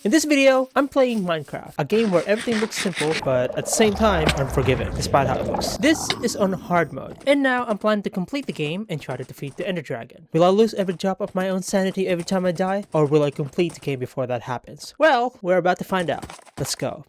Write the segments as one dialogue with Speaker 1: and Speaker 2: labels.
Speaker 1: In this video, I'm playing Minecraft, a game where everything looks simple, but at the same time, unforgiving, despite how it looks. This is on hard mode, and now I'm planning to complete the game and try to defeat the Ender Dragon. Will I lose every drop of my own sanity every time I die, or will I complete the game before that happens? Well, we're about to find out. Let's go.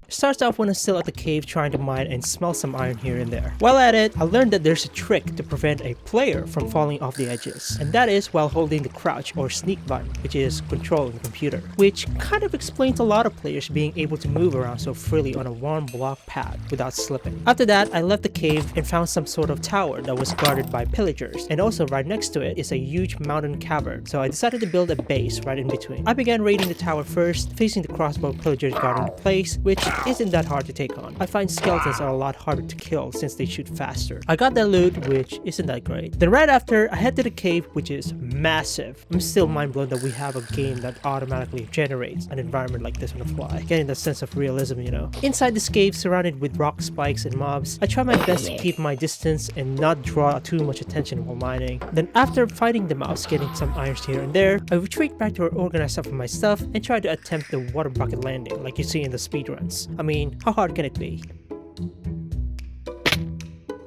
Speaker 1: Starts off when I'm still at the cave trying to mine and smell some iron here and there. While at it, I learned that there's a trick to prevent a player from falling off the edges, and that is while holding the crouch or sneak button, which is controlling the computer, which kind of explains a lot of players being able to move around so freely on a one block path without slipping. After that, I left the cave and found some sort of tower that was guarded by pillagers, and also right next to it is a huge mountain cavern, so I decided to build a base right in between. I began raiding the tower first, facing the crossbow pillagers guarding the place, which isn't that hard to take on. I find skeletons are a lot harder to kill since they shoot faster. I got that loot, which isn't that great. Then right after, I head to the cave, which is massive. I'm still mind blown that we have a game that automatically generates an environment like this on the fly, getting that sense of realism, you know. Inside this cave, surrounded with rock spikes and mobs, I try my best to keep my distance and not draw too much attention while mining. Then after fighting the mobs, getting some irons here and there, I retreat back to organize some of my stuff and try to attempt the water bucket landing like you see in the speedruns. I mean, how hard can it be?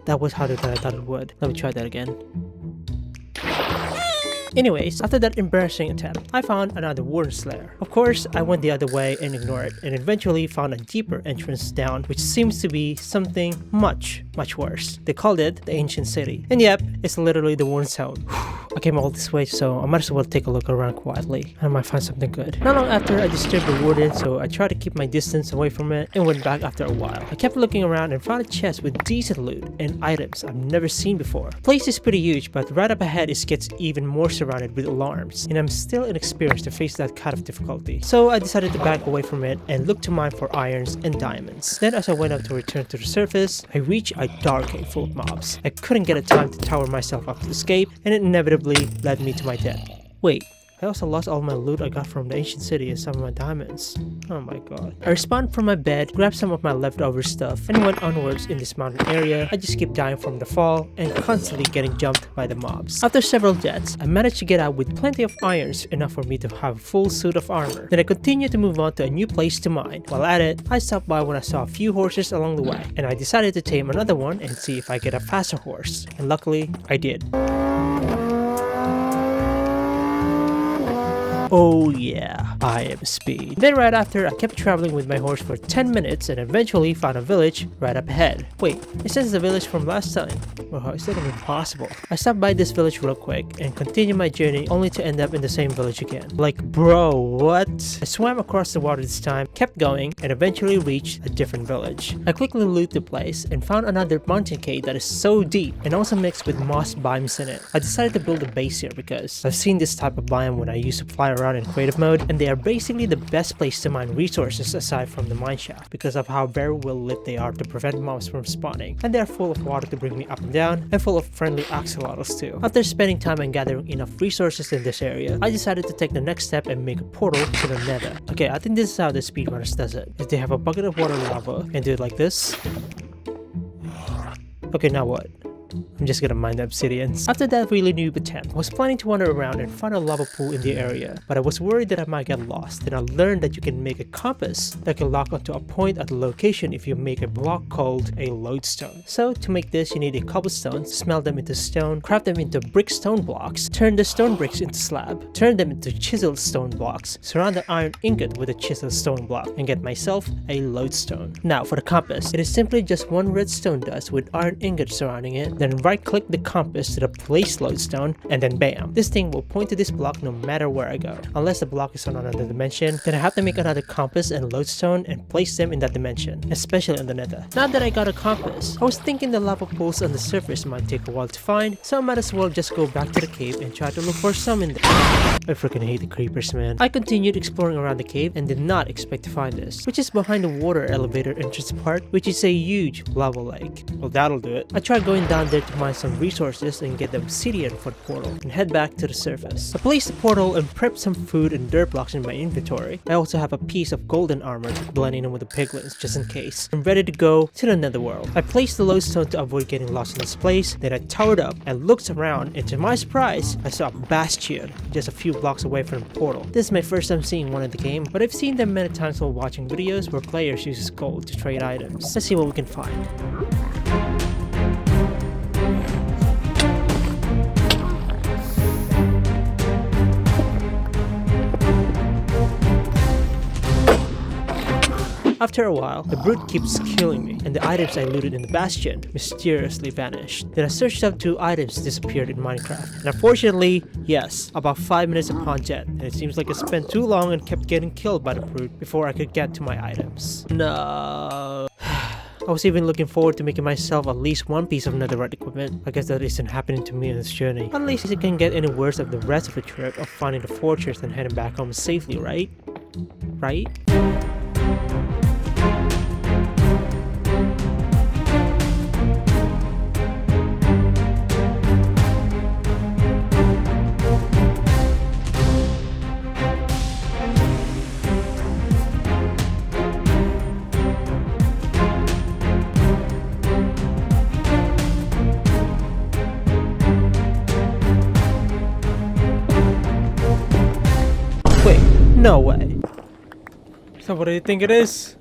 Speaker 1: That was harder than I thought it would. Let me try that again. Anyways, after that embarrassing attempt, I found another Warden Slayer. Of course, I went the other way and ignored it, and eventually found a deeper entrance down, which seems to be something much worse. They called it the Ancient City. And yep, it's literally the Warden Zone. I came all this way, so I might as well take a look around quietly. I might find something good. Not long after, I disturbed the Warden, so I tried to keep my distance away from it and went back after a while. I kept looking around and found a chest with decent loot and items I've never seen before. The place is pretty huge, but right up ahead it gets even more surrounded with alarms, and I'm still inexperienced to face that kind of difficulty. So I decided to back away from it and look to mine for irons and diamonds. Then as I went up to return to the surface, I reached a dark cave full of mobs. I couldn't get a time to tower myself up to escape, and it inevitably led me to my death. Wait, I also lost all my loot I got from the ancient city and some of my diamonds. Oh my god. I respawned from my bed, grabbed some of my leftover stuff, and went onwards in this mountain area. I just kept dying from the fall and constantly getting jumped by the mobs. After several deaths, I managed to get out with plenty of irons, enough for me to have a full suit of armor. Then I continued to move on to a new place to mine. While at it, I stopped by when I saw a few horses along the way, and I decided to tame another one and see if I get a faster horse. And luckily, I did. Oh yeah, I am speed. Then right after, I kept traveling with my horse for 10 minutes and eventually found a village right up ahead. Wait, it says the village from last time. Well, how is that even possible? I stopped by this village real quick and continued my journey only to end up in the same village again. Like, bro, what? I swam across the water this time, kept going, and eventually reached a different village. I quickly looted the place and found another mountain cave that is so deep and also mixed with moss biomes in it. I decided to build a base here because I've seen this type of biome when I used to fly around in creative mode, and they are basically the best place to mine resources aside from the mineshaft because of how very well lit they are to prevent mobs from spawning, and they are full of water to bring me up and down, and full of friendly axolotls too. After spending time and gathering enough resources in this area, I decided to take the next step and make a portal to the nether. Okay, I think this is how the speedrunners does it. If they have a bucket of water lava and do it like this. Okay, now what? I'm just gonna mine the obsidians. After that really noob attempt, I was planning to wander around and find a lava pool in the area, but I was worried that I might get lost. Then I learned that you can make a compass that can lock onto a point at the location if you make a block called a lodestone. So to make this, you need a cobblestone, smelt them into stone, craft them into brick stone blocks, turn the stone bricks into slab, turn them into chiseled stone blocks, surround the iron ingot with a chiseled stone block, and get myself a lodestone. Now for the compass, it is simply just one redstone dust with iron ingot surrounding it. Then right click the compass to the place lodestone, and then bam, this thing will point to this block no matter where I go. Unless the block is on another dimension, then I have to make another compass and lodestone and place them in that dimension, especially on the nether. Now that I got a compass, I was thinking the lava pools on the surface might take a while to find, so I might as well just go back to the cave and try to look for some in there. I freaking hate the creepers, man. I continued exploring around the cave and did not expect to find this, which is behind the water elevator entrance part, which is a huge lava lake. Well, that'll do it. I tried going down down there to mine some resources and get the obsidian for the portal, and head back to the surface. I placed the portal and prepped some food and dirt blocks in my inventory. I also have a piece of golden armor to blend in with the piglins just in case. I'm ready to go to the netherworld. I placed the lodestone to avoid getting lost in this place, then I towered up and looked around, and to my surprise, I saw a bastion just a few blocks away from the portal. This is my first time seeing one in the game, but I've seen them many times while watching videos where players use gold to trade items. Let's see what we can find. After a while, the brute keeps killing me, and the items I looted in the bastion mysteriously vanished. Then I searched up 2 items disappeared in Minecraft. And unfortunately, yes, about 5 minutes upon jet, and it seems like I spent too long and kept getting killed by the brute before I could get to my items. No. I was even looking forward to making myself at least one piece of netherite equipment. I guess that isn't happening to me on this journey. At least it can get any worse of the rest of the trip of finding the fortress and heading back home safely, right? Right? Wait, no way. So what do you think it is?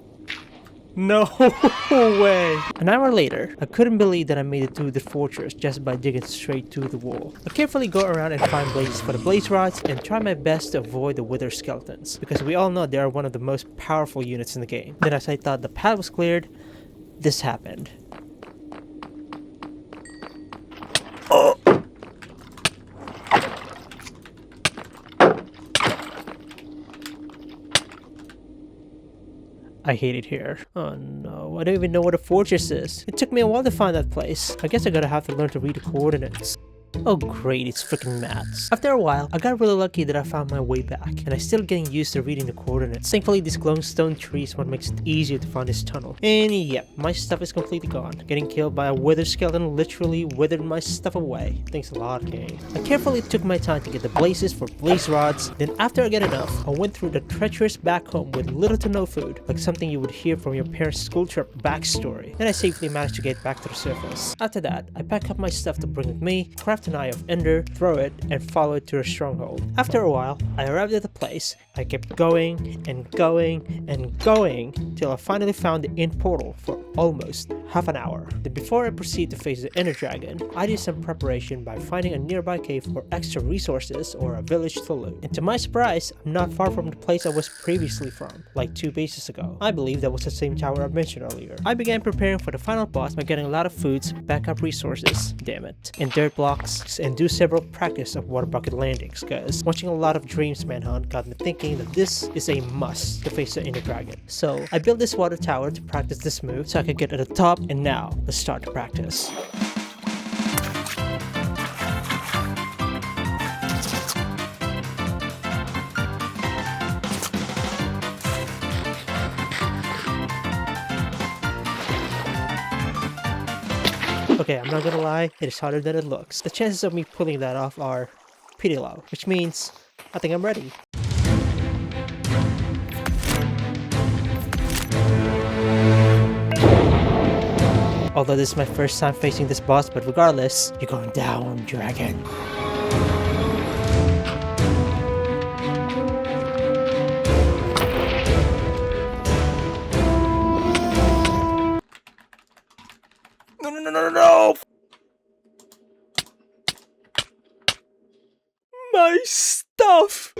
Speaker 1: No way. An hour later, I couldn't believe that I made it through the fortress just by digging straight through the wall. I carefully go around and find blazes for the blaze rods and try my best to avoid the wither skeletons, because we all know they are one of the most powerful units in the game. Then as I thought the path was cleared, this happened. Oh! I hate it here. Oh no, I don't even know where the fortress is. It took me a while to find that place. I guess I gotta have to learn to read the coordinates. Oh great, it's freaking maths. After a while, I got really lucky that I found my way back, and I'm still getting used to reading the coordinates. Thankfully, this glowing stone tree is what makes it easier to find this tunnel. And yep, my stuff is completely gone. Getting killed by a wither skeleton literally withered my stuff away. Thanks a lot, game. I carefully took my time to get the blazes for blaze rods. Then after I get enough, I went through the treacherous back home with little to no food, like something you would hear from your parents' school trip backstory. Then I safely managed to get back to the surface. After that, I packed up my stuff to bring with me, craft an eye of ender, throw it, and follow it to a stronghold. After a while, I arrived at the place. I kept going and going and going till I finally found the inn portal for almost half an hour. Then before I proceed to face the ender dragon, I did some preparation by finding a nearby cave for extra resources or a village to loot. And to my surprise, I'm not far from the place I was previously from, like 2 bases ago. I believe that was the same tower I mentioned earlier. I began preparing for the final boss by getting a lot of foods, backup resources, damn it, and dirt blocks, and do several practice of water bucket landings, cause watching a lot of Dreams Manhunt got me thinking that this is a must to face the ender dragon. So I built this water tower to practice this move so I could get at the top, and now let's start the practice. Okay, I'm not gonna lie, it is harder than it looks. The chances of me pulling that off are pretty low, which means I think I'm ready. Although this is my first time facing this boss, but regardless, you're going down, dragon. No! My stuff!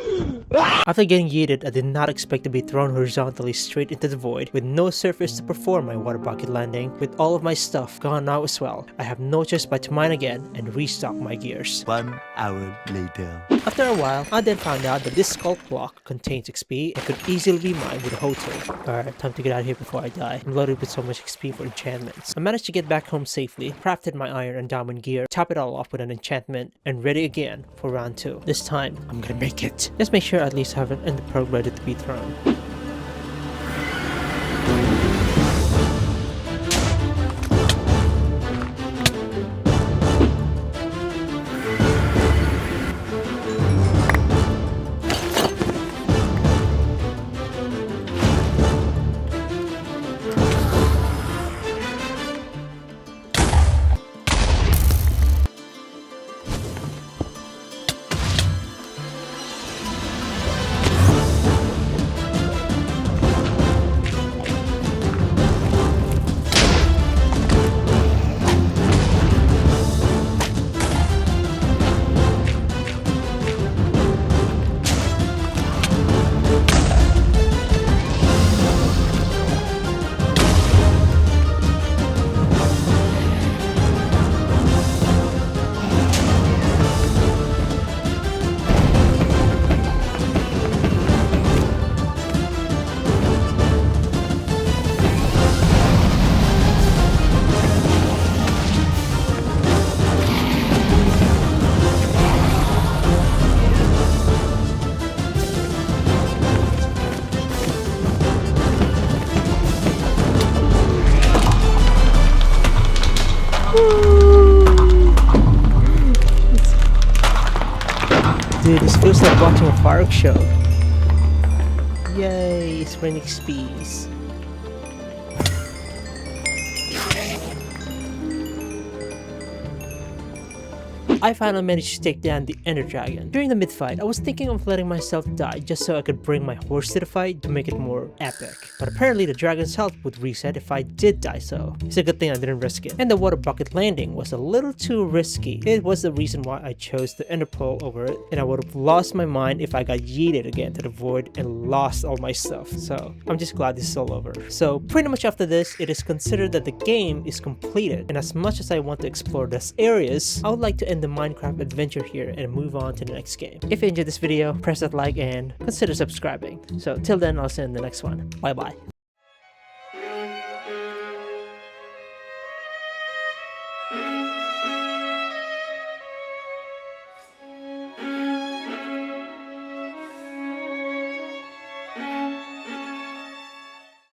Speaker 1: After getting yeeted, I did not expect to be thrown horizontally straight into the void with no surface to perform my water bucket landing. With all of my stuff gone now as well, I have no choice but to mine again and restock my gears.
Speaker 2: 1 hour later.
Speaker 1: After a while, I then found out that this sculpt block contains XP and could easily be mined with a hoe tool. Alright, time to get out of here before I die. I'm loaded with so much XP for enchantments. I managed to get back home safely, crafted my iron and diamond gear, top it all off with an enchantment, and ready again for round 2. This time, I'm gonna make it. Just make sure I at least have an ender pearl ready to be thrown. Dude, this feels like watching a fireworks show. Yay, it's raining XPs. I finally managed to take down the Ender Dragon. During the mid-fight, I was thinking of letting myself die just so I could bring my horse to the fight to make it more epic. But apparently the dragon's health would reset if I did die, so it's a good thing I didn't risk it. And the water bucket landing was a little too risky. It was the reason why I chose the Ender Pearl over it, and I would have lost my mind if I got yeeted again to the void and lost all my stuff. So I'm just glad this is all over. So pretty much after this, it is considered that the game is completed, and as much as I want to explore these areas, I would like to end the Minecraft adventure here and move on to the next game. If you enjoyed this video, press that like and consider subscribing. So till then, I'll see you in the next one. Bye bye.